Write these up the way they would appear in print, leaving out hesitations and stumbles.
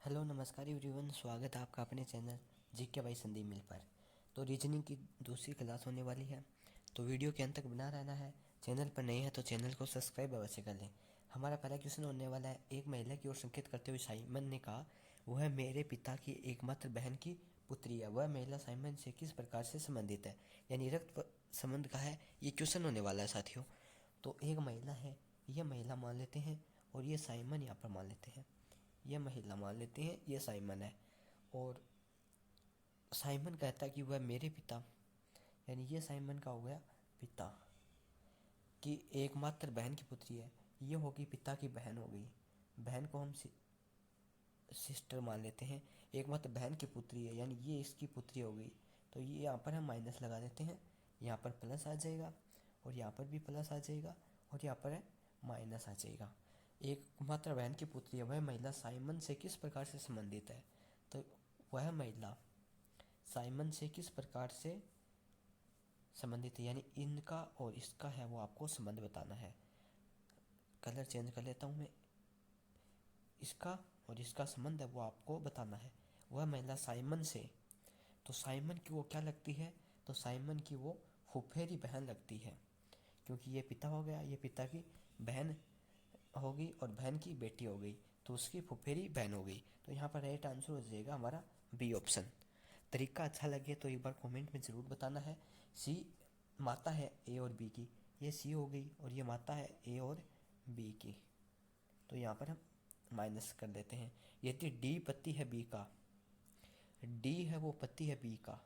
Hello नमस्कार everyone, स्वागत है आपका अपने चैनल जीके बाई संदीप मिल पर। तो रीजनिंग की दूसरी क्लास होने वाली है, तो वीडियो के अंत तक बना रहना है। चैनल पर नए हैं तो चैनल को सब्सक्राइब अवश्य कर लें। हमारा पहला क्वेश्चन होने वाला है। एक महिला की ओर संकेत करते हुए साइमन ने कहा, वह मेरे पिता की एकमात्र बहन की पुत्री है। वह महिला साइमन से किस प्रकार से संबंधित है? यानी रक्त संबंध का है ये क्वेश्चन होने वाला है साथियों। तो एक महिला है, ये महिला मान लेते हैं, और ये साइमन यहाँ पर मान लेते हैं। यह महिला मान लेते हैं, यह साइमन है। और साइमन कहता है कि वह मेरे पिता, यानी ये साइमन का हो गया पिता की एकमात्र बहन की पुत्री है। ये होगी पिता की बहन हो गई, बहन को हम सिस्टर मान लेते हैं। एकमात्र बहन की पुत्री है, यानी ये इसकी पुत्री हो गई। तो ये यहाँ पर हम माइनस लगा देते हैं, यहाँ पर प्लस आ जाएगा, और यहाँ पर भी प्लस आ जाएगा, और यहाँ पर है माइनस आ जाएगा। एकमात्र बहन की पुत्री है, वह महिला साइमन से किस प्रकार से संबंधित है? तो वह महिला साइमन से किस प्रकार से संबंधित है, यानी इनका और इसका है वो आपको संबंध बताना है। कलर चेंज कर लेता हूँ मैं। इसका और इसका संबंध है वो आपको बताना है। वह महिला साइमन से, तो साइमन की वो क्या लगती है? तो साइमन की वो फुफेरी बहन लगती है, क्योंकि ये पिता हो गया, ये पिता की बहन होगी और बहन की बेटी हो गई, तो उसकी फुफेरी बहन हो गई। तो यहाँ पर राइट आंसर हो जाएगा हमारा बी ऑप्शन। तरीका अच्छा लगे तो एक बार कमेंट में ज़रूर बताना है। सी माता है ए और बी की, ये सी हो गई, और ये माता है ए और बी की, तो यहाँ पर हम माइनस कर देते हैं। यदि डी पति है बी का, डी है वो पति है बी का,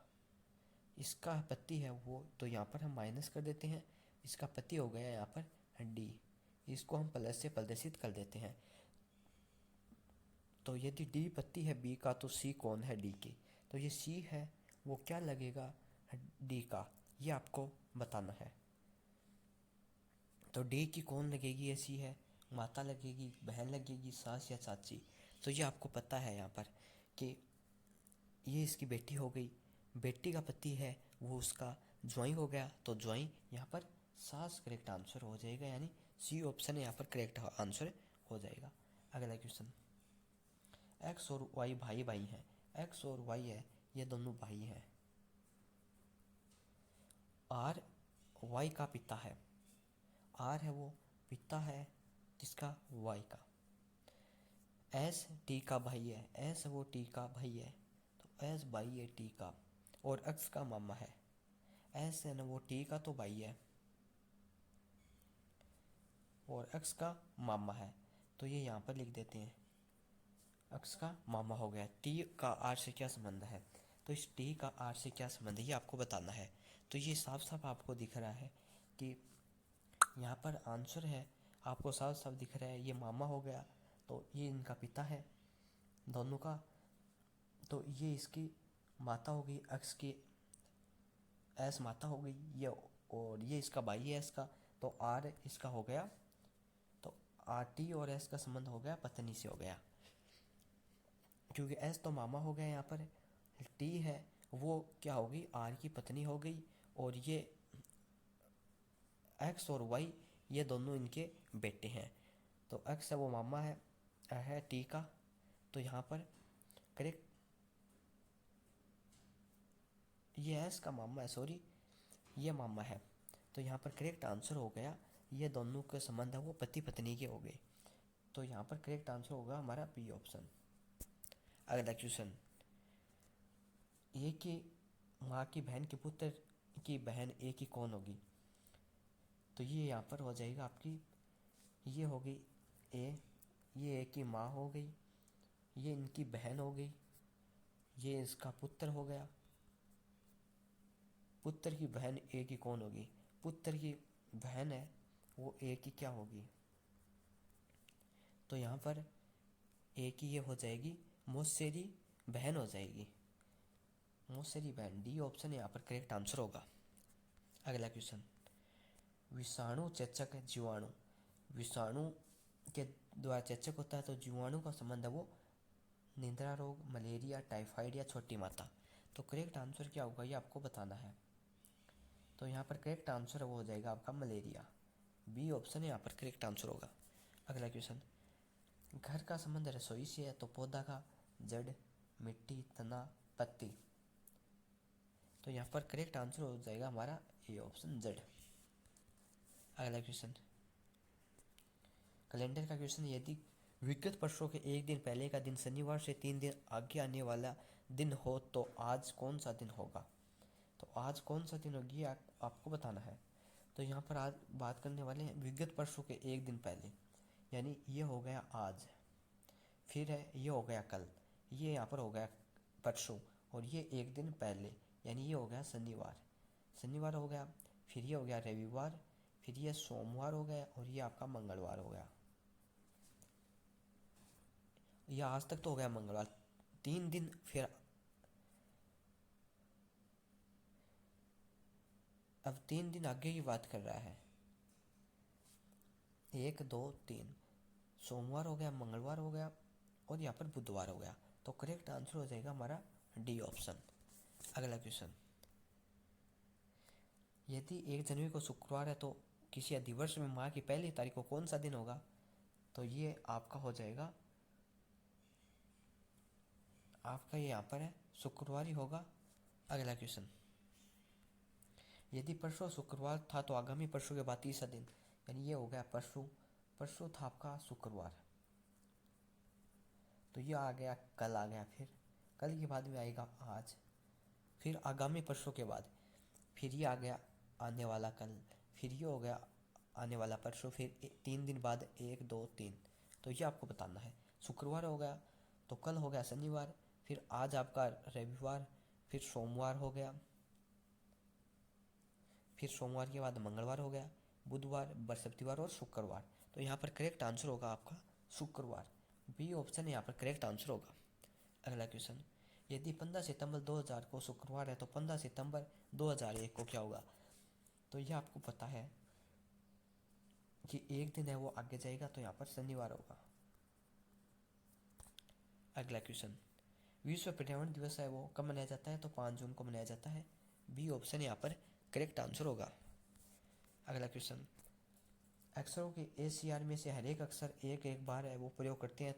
इसका पति है वो, तो यहाँ पर हम माइनस कर देते हैं। इसका पति हो गया यहाँ पर डी, इसको हम प्लस से प्रदर्शित कर देते हैं। तो यदि डी पति है बी का, तो सी कौन है डी की? तो ये सी है वो क्या लगेगा डी का, ये आपको बताना है। तो डी की कौन लगेगी? ये सी है, माता लगेगी, बहन लगेगी, सास या चाची? तो ये आपको पता है यहाँ पर कि ये इसकी बेटी हो गई, बेटी का पति है वो उसका ज्वाई हो गया, तो ज्वाई यहाँ पर सास करेक्ट आंसर हो जाएगा, यानी सी ऑप्शन यहाँ पर करेक्ट आंसर हो जाएगा। अगला क्वेश्चन। एक्स और वाई भाई भाई हैं, एक्स और वाई है ये दोनों भाई हैं। आर वाई का पिता है, आर है वो पिता है किसका? वाई का। एस टी का भाई है, एस वो टी का भाई है, तो एस भाई है टी का, और एक्स का मामा है। एस है ना वो टी का तो भाई है, और एक्स का मामा है, तो ये यहाँ पर लिख देते हैं एक्स का मामा हो गया। टी का आर से क्या संबंध है? तो इस टी का आर से क्या संबंध है ये आपको बताना है। तो ये साफ साफ आपको दिख रहा है कि यहाँ पर आंसर है, आपको साफ साफ दिख रहा है, ये मामा हो गया, तो ये इनका पिता है दोनों का, तो ये इसकी माता हो गई, एक्स की एस माता हो गई ये, और ये इसका भाई है इसका, तो आर इसका हो गया, तो आर टी और एस का संबंध हो गया पत्नी से हो गया, क्योंकि एस तो मामा हो गया, यहाँ पर टी है वो क्या होगी? आर की पत्नी हो गई, और ये एक्स और वाई ये दोनों इनके बेटे हैं। तो एक्स है वो मामा है टी का, तो यहाँ पर करेक्ट, ये एस का मामा है, सॉरी ये मामा है, तो यहाँ पर करेक्ट आंसर हो गया, ये दोनों के संबंध है वो पति पत्नी के हो गए, तो यहाँ पर करेक्ट आंसर होगा हमारा बी ऑप्शन। अगला क्वेश्चन। ए की माँ की बहन के पुत्र की बहन ए की कौन होगी? तो ये यहाँ पर हो जाएगा आपकी, ये होगी ए, ये ए की माँ हो गई, ये इनकी बहन हो गई, ये इसका पुत्र हो गया। पुत्र की बहन ए की कौन होगी? पुत्र की बहन है वो ए की क्या होगी? तो यहाँ पर ए की ये हो जाएगी मौसेरी बहन हो जाएगी, मौसेरी बहन। डी ऑप्शन यहाँ पर करेक्ट आंसर होगा। अगला क्वेश्चन। विषाणु चेचक जीवाणु, विषाणु के द्वारा चेचक होता है, तो जीवाणु का संबंध है वो निद्रा रोग, मलेरिया, टाइफाइड या छोटी माता? तो करेक्ट आंसर क्या होगा ये आपको बताना है। तो यहाँ पर करेक्ट आंसर वो हो जाएगा आपका मलेरिया, बी ऑप्शन यहाँ पर करेक्ट आंसर होगा। अगला क्वेश्चन। घर का संबंध रसोई से है, तो पौधा का जड़, मिट्टी, तना, पत्ती। तो यहाँ पर करेक्ट आंसर हो जाएगा हमारा ए ऑप्शन जड़। अगला क्वेश्चन, कैलेंडर का क्वेश्चन, यदि विगत वर्षों के एक दिन पहले का दिन शनिवार से 3 दिन आगे आने वाला दिन हो तो आज कौन सा दिन होगा। तो आज कौन सा दिन होगी आपको बताना है। तो यहाँ पर आज बात करने वाले हैं विगत वर्षों के एक दिन पहले, यानी ये हो गया आज, फिर है ये हो गया कल, ये यहाँ पर हो गया परसों, और ये एक दिन पहले यानी ये हो गया शनिवार। शनिवार हो गया, फिर ये हो गया रविवार, फिर ये सोमवार हो गया, और ये आपका मंगलवार हो गया। ये आज तक तो हो गया मंगलवार, 3 दिन, फिर अब 3 दिन आगे की बात कर रहा है। 1 2 3, सोमवार हो गया, मंगलवार हो गया, और यहाँ पर बुधवार हो गया। तो करेक्ट आंसर हो जाएगा हमारा डी ऑप्शन। अगला क्वेश्चन, यदि 1 जनवरी को शुक्रवार है तो किसी अधिवर्ष में माह की पहली तारीख को कौन सा दिन होगा। तो ये आपका हो जाएगा, आपका ये यहाँ पर है शुक्रवार ही होगा। अगला क्वेश्चन, यदि परसों शुक्रवार था तो आगामी परसों के बाद तीसरा दिन, यानी ये हो गया परसों, परसों था आपका शुक्रवार, तो ये आ गया कल, आ गया, फिर कल के बाद में आएगा आज, फिर आगामी परसों के बाद, फिर ये आ गया आने वाला कल, फिर ये हो गया आने वाला परसों, फिर 3 दिन बाद 1 2 3। तो ये आपको बताना है। शुक्रवार हो गया तो कल हो गया शनिवार, फिर आज आपका रविवार, फिर सोमवार हो गया, फिर सोमवार के बाद मंगलवार हो गया, बुधवार, बृहस्पतिवार और शुक्रवार। तो यहाँ पर करेक्ट आंसर होगा आपका शुक्रवार, बी ऑप्शन यहाँ पर करेक्ट आंसर होगा। अगला क्वेश्चन, यदि 15 सितंबर 2000 को शुक्रवार है तो 15 सितंबर 2001 को क्या होगा। तो ये आपको पता है कि एक दिन है वो आगे जाएगा, तो यहाँ पर शनिवार होगा। अगला क्वेश्चन, विश्व पर्यावरण दिवस है वो कब मनाया जाता है। तो 5 जून को मनाया जाता है, बी ऑप्शन यहाँ पर करेक्ट आंसर होगा। अगला क्वेश्चन, अक्षरों के ACR में से हर एक अक्षर एक एक बार है वो प्रयोग करते हैं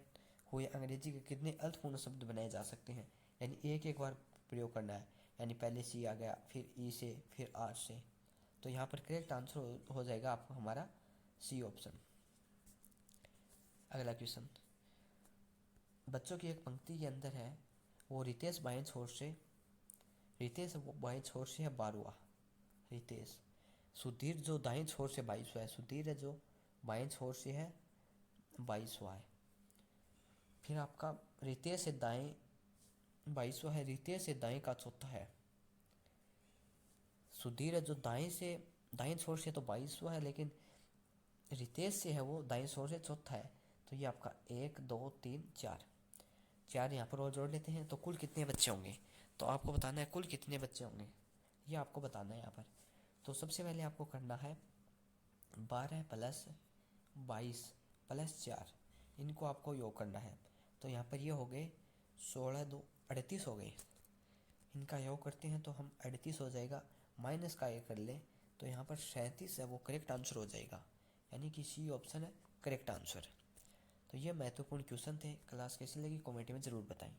हुए अंग्रेजी के कितने अर्थपूर्ण शब्द बनाए जा सकते हैं। यानी एक एक बार प्रयोग करना है, यानी पहले C आ गया, फिर E से, फिर R से। तो यहाँ पर करेक्ट आंसर हो जाएगा आपको हमारा C ऑप्शन। अगला क्वेश्चन, बच्चों की एक पंक्ति के अंदर है वो रितेश बाएं छोर से है 12वां, रितेश। सुधीर जो दाएं छोर से 22वां है, सुधीर है जो बाएं छोर से है 22वां है। फिर आपका रितेश से दाएं 22वां है, रितेश से दाएं का चौथा है। सुधीर है जो दाएं छोर से तो 22वां है, लेकिन रितेश से है वो दाएं छोर से चौथा है। तो ये आपका 1 2 3 4 यहाँ पर और जोड़ लेते हैं तो कुल कितने बच्चे होंगे। तो आपको बताना है कुल कितने बच्चे होंगे, ये आपको बताना है यहाँ पर। तो सबसे पहले आपको करना है 12 + 22 + 4, इनको आपको योग करना है। तो यहाँ पर ये हो गए 16 2 38 हो गए। इनका योग करते हैं तो हम 38 हो जाएगा, माइनस का ये कर लें तो यहाँ पर 37 है वो करेक्ट आंसर हो जाएगा, यानी कि C ऑप्शन है करेक्ट आंसर। तो ये महत्वपूर्ण क्वेश्चन थे। क्लास कैसी लगी कमेंट में ज़रूर बताएं।